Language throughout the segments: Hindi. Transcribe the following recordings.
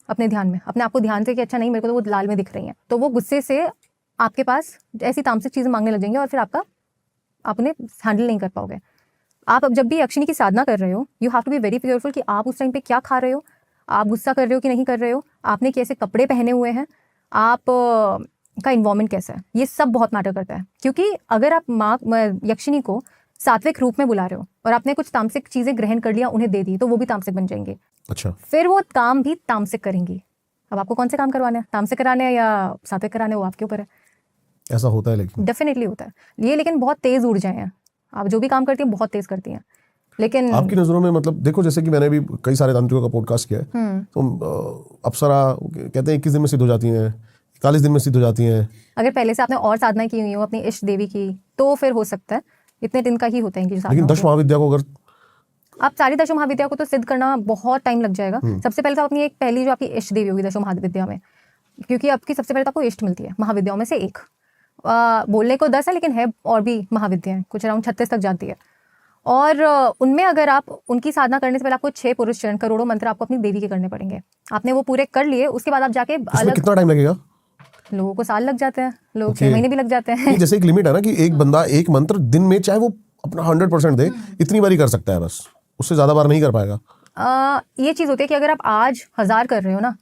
अपने ध्यान में, अपने आप को ध्यान से कि अच्छा नहीं मेरे को तो वो लाल में दिख रही हैं, तो वो गुस्से से आपके पास ऐसी तामसिक चीज़ें मांगने लग जाएंगे और फिर आप उन्हें हैंडल नहीं कर पाओगे। आप अब जब भी यक्षिणी की साधना कर रहे हो, you have to be very careful कि आप उस टाइम पे क्या खा रहे हो, आप गुस्सा कर रहे हो कि नहीं कर रहे हो, आपने कैसे कपड़े पहने हुए हैं, आप का इन्वायरमेंट कैसा है, ये सब बहुत मैटर करता है। क्योंकि अगर आप माँ यक्षिणी को सात्विक रूप में बुला रहे हो और आपने कुछ तामसिक चीज़ें ग्रहण कर लिया, उन्हें दे दी, तो वो भी तामसिक बन जाएंगे। अच्छा, फिर वो काम भी तामसिक करेंगी। अब आपको कौन से काम करवाने हैं, तामसिक कराने हैं या सात्विक कराने, वो आपके ऊपर है। ऐसा होता है लेकिन डेफिनेटली होता है ये, लेकिन बहुत तेज ऊर्जाएं हैं। आप जो भी काम करती हैं बहुत तेज करती हैं, लेकिन आपकी नज़रों में मतलब देखो, जैसे कि मैंने भी कई सारे तांत्रिकों का पॉडकास्ट किया है, तो अप्सरा कहते हैं 21 दिन में सिद्ध हो जाती हैं, 41 दिन में सिद्ध हो जाती हैं। अगर पहले से आपने और साधना की हुई हो अपनी इष्ट देवी की, तो फिर हो सकता है, इतने दिन का ही होता है इनकी साधना। लेकिन दश महाविद्या को अगर आप सारी दशो महाविद्या को तो सिद्ध करना बहुत टाइम लग जाएगा। सबसे पहले तो अपनी एक पहली जो आपकी इष्ट देवी होगी दशो महाविद्या में, क्योंकि आपकी सबसे पहले तो आपको इष्ट मिलती है महाविद्याओं में से एक। बोलने को 10 है लेकिन है और भी महाविद्याएं, कुछ अराउंड 36 तक जाती है। और उनमें अगर आप उनकी साधना करने से पहले आपको 6 पुरुष चरण करोड़ों मंत्र आपको अपनी देवी के करने पड़ेंगे। आपने वो पूरे कर लिए, उसके बाद आप जाके अलग। कितना टाइम लगेगा? लोगों को साल लग जाते हैं, लोग 6 महीने भी लग जाते हैं। जैसे एक लिमिट है ना कि एक बंदा एक मंत्र दिन में चाहे वो अपना 100% दे, इतनी बार ही कर सकता है, बस उससे ज्यादा बार नहीं कर पाएगा। ये चीज होती है कि अगर आप आज 1000 कर रहे हो ना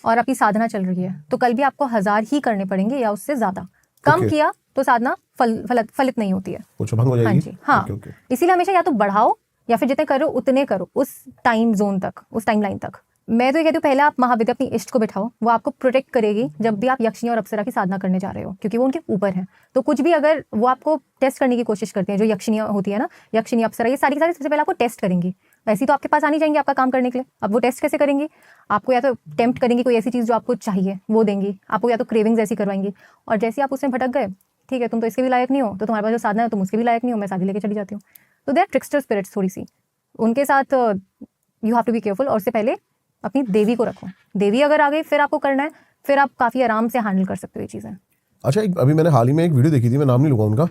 और आपकी साधना चल रही है, तो कल भी आपको 1000 ही करने पड़ेंगे या उससे ज्यादा। कम किया तो साधना फलित नहीं होती है, कुछ भंग हो जाएगी। हाँ जी, हाँ। इसीलिए हमेशा या तो बढ़ाओ या फिर जितने करो उतने करो, उस टाइम जोन तक, उस टाइम लाइन तक। मैं तो ये कहती हूँ पहले आप महाविद्या अपनी इष्ट को बिठाओ, वो आपको प्रोटेक्ट करेगी जब भी आप यक्षिणी और अप्सरा की साधना करने जा रहे हो, क्योंकि वो उनके ऊपर है। तो कुछ भी अगर वो आपको टेस्ट करने की कोशिश करते हैं, जो यक्षिणियाँ होती है ना, यक्षिणी अप्सरा, ये सारी की सारी सबसे पहले आपको टेस्ट करेंगी। वैसे तो आपके पास आनी जाएंगी आपका काम करने के लिए। अब वो टेस्ट कैसे करेंगी? आपको या तो टेम्प्ट करेंगी, कोई ऐसी चीज़ जो आपको चाहिए वो देंगी आपको, या तो क्रेविंग्स ऐसी करवाएंगी, और जैसे आप उसमें भटक गए, ठीक है तुम तो इसके भी लायक नहीं हो, तो तुम्हारे पास जो साधना है तुम उसके भी लायक नहीं हो, मैं शादी लेके चली जाती हूँ। तो दे आर ट्रिक्स्टर स्पिरिट्स थोड़ी सी, उनके साथ you have to be careful. और उससे पहले अपनी देवी को रखो। देवी अगर आ गई फिर आपको करना है, फिर आप काफी आराम से हैंडल कर सकते हो ये चीजें। अच्छा, अभी मैंने हाल ही में एक वीडियो देखी थी, मैं नाम नहीं लूंगा उनका।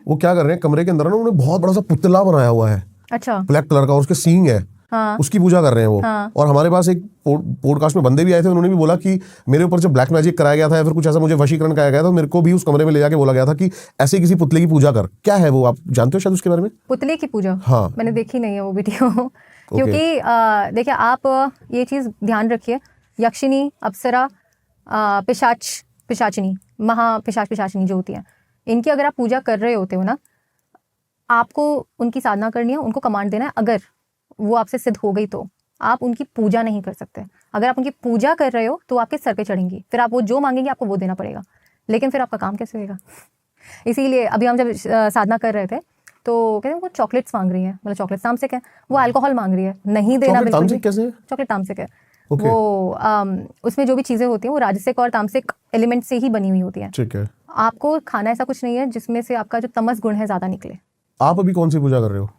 वो क्या कर रहे हैं, कमरे के अंदर ना उन्होंने बहुत बड़ा सा पुतला बनाया हुआ है, अच्छा, ब्लैक कलर का, और उसके सींग है। हाँ, उसकी पूजा कर रहे हैं वो। हाँ, और हमारे पास एक पॉडकास्ट में बंदे भी आए थे, उन्होंने भी बोला कि मेरे ऊपर जब ब्लैक मैजिक कराया गया था या फिर कुछ ऐसा मुझे वशीकरण कराया गया था, मेरे को भी उस कमरे में ले जाके बोला गया था कि ऐसे किसी पुतले की पूजा कर। क्या है वो, आप जानते हो शायद उसके बारे में? पुतले की पूजा? हाँ, मैंने देखी नहीं है वो वीडियो। क्योंकि देखिए आप ये चीज ध्यान रखिए, यक्षिणी, अप्सरा, पिशाचिनी, पिशाचिनी जो होती है, इनकी अगर आप पूजा कर रहे होते हो ना, आपको उनकी साधना करनी है, उनको कमांड देना है। अगर वो आपसे सिद्ध हो गई तो आप उनकी पूजा नहीं कर सकते। अगर आप उनकी पूजा कर रहे हो तो आपके सर पे चढ़ेंगी, फिर आप वो जो मांगेंगे आपको वो देना पड़ेगा, लेकिन फिर आपका काम कैसे होगा? इसीलिए अभी हम जब साधना कर रहे थे तो कहते हैं वो चॉकलेट्स मांग रही है, मतलब चॉकलेट तामसिक है, वो अल्कोहल मांग रही है, नहीं देना बिल्कुल भी। चॉकलेट तामसिक है। वो उसमें जो भी चीजें होती हैं वो राजसिक और तामसिक एलिमेंट से ही बनी हुई होती हैं। ठीक है। आपको खाना ऐसा कुछ नहीं है जिसमें से आपका जो तमस गुण है ज्यादा निकले। आप अभी कौन सी पूजा कर रहे हो?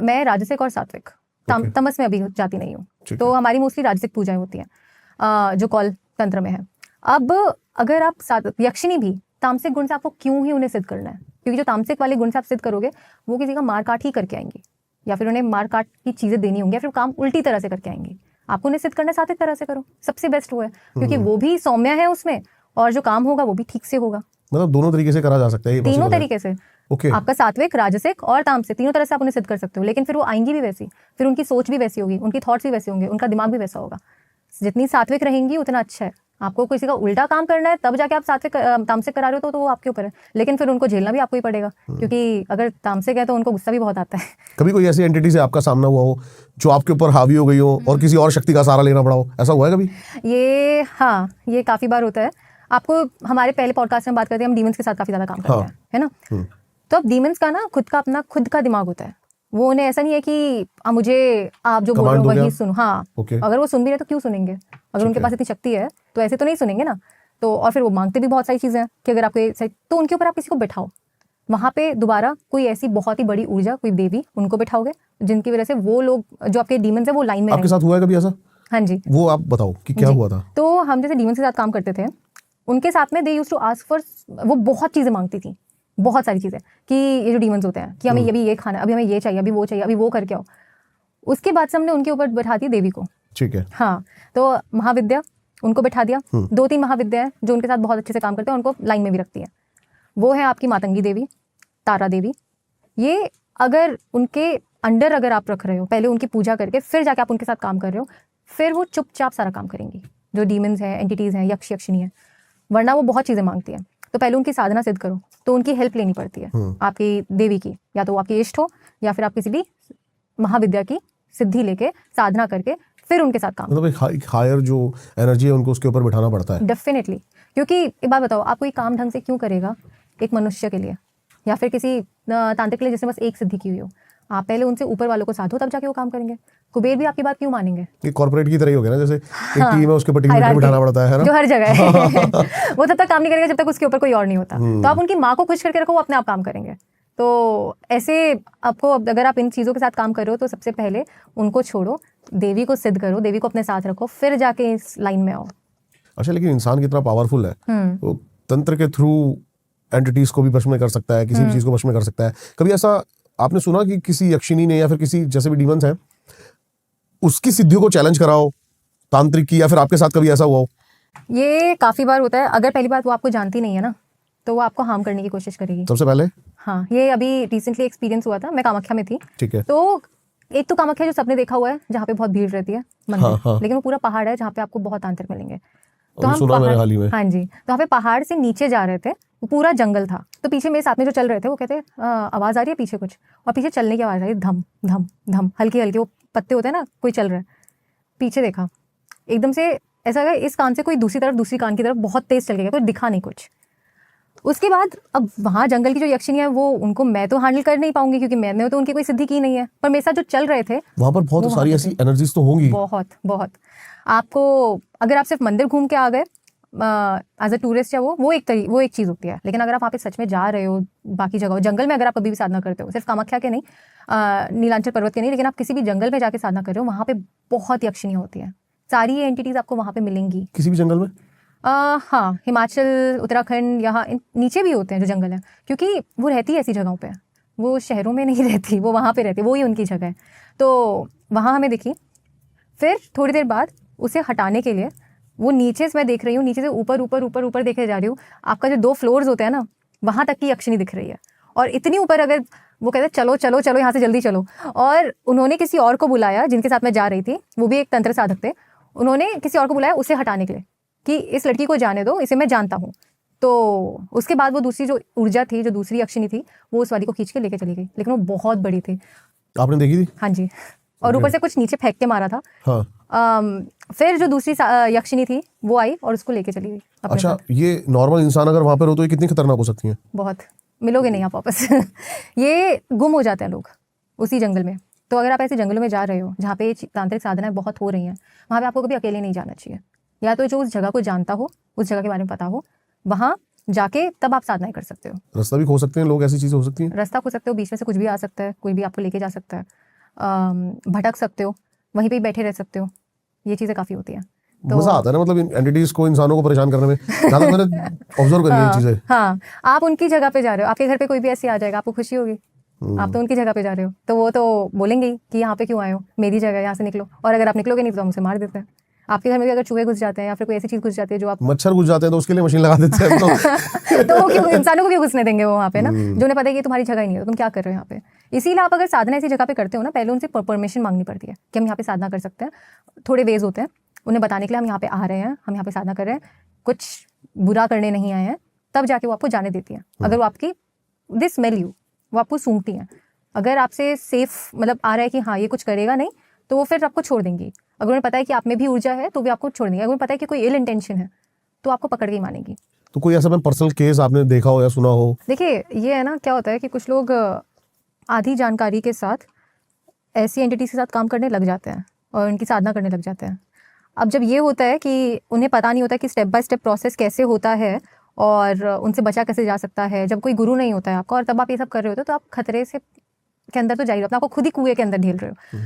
मैं राजसिक और सात्विक, तमस में अभी जाती नहीं हूँ, तो हमारी मोस्टली राजसिक पूजाएं होती हैं जो कौल तंत्र में है। अब अगर आप यक्षिणी भी तामसिक गुण से, आपको क्यों ही उन्हें सिद्ध करना है? क्योंकि जो तामसिक वाले गुण से आप सिद्ध करोगे वो किसी का मार काट ही करके आएंगी, या फिर उन्हें मार काट की चीजें देनी होंगी, या फिर काम उल्टी तरह से करके आएंगी। आपको उन्हें सिद्ध करना सात्विक तरह से करो, सबसे बेस्ट वो है, क्योंकि वो भी सौम्य है उसमें, और जो काम होगा वो भी ठीक से होगा। मतलब दोनों तरीके से करा जा सकता है, तीनों तरीके से। Okay. आपका सात्विक, राजसिक और तामसिक, तीनों तरह से आप उन्हें सिद्ध कर सकते हो। लेकिन फिर वो आएंगी भी वैसी, फिर उनकी सोच भी वैसी होगी, उनकी थॉट्स भी वैसे होंगे, उनका दिमाग भी वैसा होगा। जितनी सात्विक रहेंगी उतना अच्छा है। आपको किसी का उल्टा काम करना है तब जाके आप सात्विक तामसिक करा रहे हो तो वो आपके ऊपर है, लेकिन फिर उनको झेलना भी आपको ही पड़ेगा, क्योंकि अगर तामसिक है तो उनको गुस्सा भी बहुत आता है। कभी कोई ऐसी एंटिटी से आपका सामना हुआ हो जो आपके ऊपर हावी हो गई हो और किसी और शक्ति का सहारा लेना पड़ा हो, ऐसा हुआ है कभी? ये काफी बार होता है। आपको हमारे पहले पॉडकास्ट में बात करते हैं, हम डीमंस के साथ काफी ज्यादा काम करते हैं, है ना? तो अब डीमंस का ना खुद का दिमाग होता है। वो उन्हें ऐसा नहीं है कि आप जो बोल रहे हो वही सुनो। हाँ, अगर वो सुन भी रहे तो क्यों सुनेंगे? अगर उनके पास इतनी शक्ति है तो ऐसे तो नहीं सुनेंगे ना। तो और फिर वो मांगते भी बहुत सारी चीजें हैं कि अगर आपको, तो उनके ऊपर आप किसी को बैठाओ, वहां पे दोबारा कोई ऐसी बहुत ही बड़ी ऊर्जा, कोई देवी, उनको बैठाओगे जिनकी वजह से वो लोग जो आपके डीमंस है वो लाइन में। आपके साथ हुआ है कभी ऐसा? हाँ जी। वो आप बताओ कि क्या हुआ था। तो हम जैसे डीमंस के साथ काम करते थे, उनके साथ में they used to ask for, वो बहुत चीजें मांगती थी, बहुत सारी चीजें, कि ये जो डीमंस होते हैं कि हमें अभी ये खाना, अभी हमें ये चाहिए, अभी वो चाहिए, अभी वो करके आओ। उसके बाद से हमने उनके ऊपर बैठाती देवी को ठीक है। हाँ, तो महाविद्या उनको बैठा दिया। 2-3 महाविद्या है जो उनके साथ बहुत अच्छे से काम करते हैं, उनको लाइन में भी रखती है। वो है आपकी मातंगी देवी, तारा देवी। ये अगर उनके अंडर अगर आप रख रहे हो, पहले उनकी पूजा करके फिर जाके आप उनके साथ काम कर रहे हो, फिर वो चुपचाप सारा काम करेंगी। जो डीमंस हैं, एंटिटीज़ हैं, यक्ष यक्षिणी है, वरना वो बहुत चीज़ें मांगती है। तो पहले उनकी साधना सिद्ध करो, तो उनकी हेल्प लेनी पड़ती है आपकी देवी की, या तो वो आपकी इष्ट हो या फिर आप किसी भी महाविद्या की सिद्धि लेके साधना करके फिर उनके साथ काम। मतलब एक हायर जो एनर्जी है उनको उसके ऊपर बिठाना पड़ता है। डेफिनेटली, क्योंकि एक बात बताओ, आप कोई काम ढंग से क्यों करेगा एक मनुष्य के लिए या फिर किसी तांत्रिक के लिए जिसने बस एक सिद्धि की हुई हो? आप पहले उनसे ऊपर वालों को साधो, तब जाके वो काम करेंगे। कुबेर भी आपकी बात क्यों मानेंगे? ये कॉर्पोरेट की तरह ही हो गया ना, जैसे एक हाँ, टीम है उसके ऊपर टीम लीडर बिठाना पड़ता है ना, जो हर जगह है। वो तब तक काम नहीं करेगा जब तक उसके ऊपर कोई और नहीं होता। तो आप उनकी माँ को खुश करके रखो, वो अपने आप काम करेंगे। तो ऐसे आपको, अगर आप इन चीज़ों के साथ काम कर रहे हो, तो सबसे पहले उनको छोड़ो, देवी को सिद्ध करो, देवी को अपने साथ रखो, फिर जाके इस लाइन में आओ। अच्छा, लेकिन इंसान कितना पावरफुल है, वो तंत्र के थ्रू एंटिटीज को भी वश में कर सकता है, किसी भी चीज को वश में कर सकता है। कभी ऐसा आपने सुना कि किसी यक्षिणी ने या फिर किसी जैसे भी डीमंस हैं उसकी सिद्धियों को चैलेंज कराओ तांत्रिक की, या फिर आपके साथ कभी ऐसा हुआ हो? ये काफ़ी बार होता है। अगर पहली बात वो आपको जानती नहीं है ना, तो वो आपको हार्म करने की कोशिश करेगी सबसे पहले। हाँ, ये अभी रिसेंटली एक्सपीरियंस हुआ था। मैं कामाख्या में थी। ठीक है। तो एक तो कामाख्या जो सबने देखा हुआ है, जहाँ पे बहुत भीड़ रहती है मंदिर, हाँ। लेकिन वो पूरा पहाड़ है जहाँ पे आपको बहुत तांत्रिक मिलेंगे। तो अभी हम सुना मैंने हाल ही में। हाँ जी, तो वहाँ पे पहाड़ से नीचे जा रहे थे, वो पूरा जंगल था। तो पीछे मेरे साथ में जो चल रहे थे वो कहते आवाज़ आ रही है पीछे कुछ, और पीछे चलने की आवाज़ आ रही है, धम धम धम, हल्की हल्की, वो पत्ते होते हैं ना, कोई चल रहा है। पीछे देखा, एकदम से ऐसा लगा इस कान से कोई दूसरी कान की तरफ बहुत तेज चल गया, कोई दिखा नहीं कुछ। उसके बाद अब वहाँ जंगल की जो यक्षिणी है, वो उनको मैं तो हैंडल कर नहीं पाऊंगी, क्योंकि मैंने तो उनकी कोई सिद्धि की नहीं है। पर मेरे साथ जो चल रहे थे वहां पर बहुत सारी ऐसी एनर्जीज तो होंगी। बहुत बहुत। आपको अगर आप सिर्फ मंदिर घूम के आ गए एज अ टूरिस्ट, या वो एक चीज़ होती है। लेकिन अगर आप वहाँ पे सच में जा रहे हो, बाकी जगह जंगल में अगर आप कभी भी साधना करते हो, सिर्फ कामाख्या के नहीं, नीलांचल पर्वत के नहीं, लेकिन आप किसी भी जंगल में जाके साधना कर रहे हो, वहाँ पे बहुत यक्षिणियाँ होती हैं। सारी ये एंटिटीज आपको वहाँ पे मिलेंगी। किसी भी जंगल में? हाँ, हिमाचल, उत्तराखंड, यहाँ नीचे भी होते हैं जो जंगल है, क्योंकि वो रहती है ऐसी जगहों पे, वो शहरों में नहीं रहती, वो वहाँ पे रहती है, वो ही उनकी जगह है। तो वहाँ हमें दिखी। फिर थोड़ी देर बाद उसे हटाने के लिए, वो नीचे से मैं देख रही हूँ, नीचे से ऊपर ऊपर ऊपर ऊपर देखे जा रही हूँ, आपका जो 2 फ्लोर्स होते हैं ना, वहाँ तक की यक्षिणी दिख रही है। और इतनी ऊपर, अगर वो कहते चलो चलो चलो यहाँ से जल्दी चलो, और उन्होंने किसी और को बुलाया जिनके साथ मैं जा रही थी, वो भी एक तंत्र साधक थे। उन्होंने किसी और को बुलाया उसे हटाने के लिए कि इस लड़की को जाने दो, इसे मैं जानता हूँ। तो उसके बाद वो दूसरी जो ऊर्जा थी, जो दूसरी यक्षिणी थी, वो उस वाली को खींच के लेके चली गई, लेकिन वो बहुत बड़ी थी। आपने देखी थी? हाँ जी, और ऊपर से कुछ नीचे फेंक के मारा था। हाँ। फिर जो दूसरी यक्षिणी थी वो आई और उसको लेके चली गई। अच्छा, ये नॉर्मल इंसान अगर वहां पर हो तो ये कितनी खतरनाक हो सकती है? बहुत, मिलोगे नहीं आप वापस। ये गुम हो जाते हैं लोग उसी जंगल में। तो अगर आप ऐसे जंगलों में जा रहे हो जहाँ पे तांत्रिक साधनाएं बहुत हो रही हैं, वहाँ पे आपको कभी अकेले नहीं जाना चाहिए। या तो जो उस जगह को जानता हो, उस जगह के बारे में पता हो, वहाँ जाके तब आप साधनाएं कर सकते हो। रास्ता भी खो सकते हैं लोग, ऐसी चीजें हो सकती हैं। रास्ता खो सकते हो, बीच में से कुछ भी आ सकता है, कोई भी आपको लेके जा सकता है, भटक सकते हो, वहीं पे ही बैठे रह सकते हो। ये चीज़ें काफ़ी होती हैं। तो मजा आता है ना, मतलब एंटिटीज को, इंसानों को परेशान करने में। जहाँ तक मैंने ऑब्जर्व करी है चीजें। हाँ, आप उनकी जगह पे जा रहे हो, आपके घर पे कोई भी ऐसे आ जाएगा, आपको खुशी होगी। आप तो उनकी जगह पे जा रहे हो, तो वो तो बोलेंगे कि यहाँ पे क्यों आए हो, मेरी जगह, यहाँ से निकलो। और अगर आप निकलोगे नहीं तो हम उसे मार देते हैं। आपके घर में भी अगर चूहे घुस जाते हैं या फिर कोई ऐसी चीज़ घुस जाती है जो आप, मच्छर घुस जाते हैं तो उसके लिए मशीन लगा देते हैं। तो वो क्यों इंसानों को क्यों घुसने देंगे वो वहाँ पे ना, जो उन्हें पता है कि तुम्हारी जगह ही नहीं है, तुम क्या कर रहे हो यहाँ पे। इसीलिए आप अगर साधना ऐसी जगह पे करते हो ना, पहले उनसे परमिशन मांगनी पड़ती है कि हम यहाँ पे साधना कर सकते हैं। थोड़े वेज होते हैं उन्हें बताने के लिए, हम यहाँ पे आ रहे हैं, हम यहाँ पे साधना कर रहे हैं, कुछ बुरा करने नहीं आए हैं, तब जाके वो आपको जाने देती है। अगर वो आपकी दिस स्मेल यू, वो आपको सूंघती हैं। अगर आपसे सेफ मतलब आ रहा है कि हाँ ये कुछ करेगा नहीं, तो वो फिर आपको छोड़ देंगी। अगर उन्हें पता है कि आप में भी ऊर्जा है तो भी आपको छोड़ देंगे। अगर उन्हें पता है कि कोई इल इंटेंशन है तो आपको पकड़ के ही मानेंगी। तो कोई ऐसा पर्सनल केस आपने देखा हो या सुना हो? देखिए, ये है ना, क्या होता है कि कुछ लोग आधी जानकारी के साथ ऐसी एंटिटीज के साथ काम करने लग जाते हैं और उनकी साधना करने लग जाते हैं। अब जब ये होता है कि उन्हें पता नहीं होता कि स्टेप बाय स्टेप प्रोसेस कैसे होता है और उनसे बचा कैसे जा सकता है, जब कोई गुरु नहीं होता है आपका और तब आप ये सब कर रहे होते हो, तो आप खतरे से के अंदर तो जा ही रहे हो, अपने आपको खुद ही कुएं के अंदर ढेल रहे हो।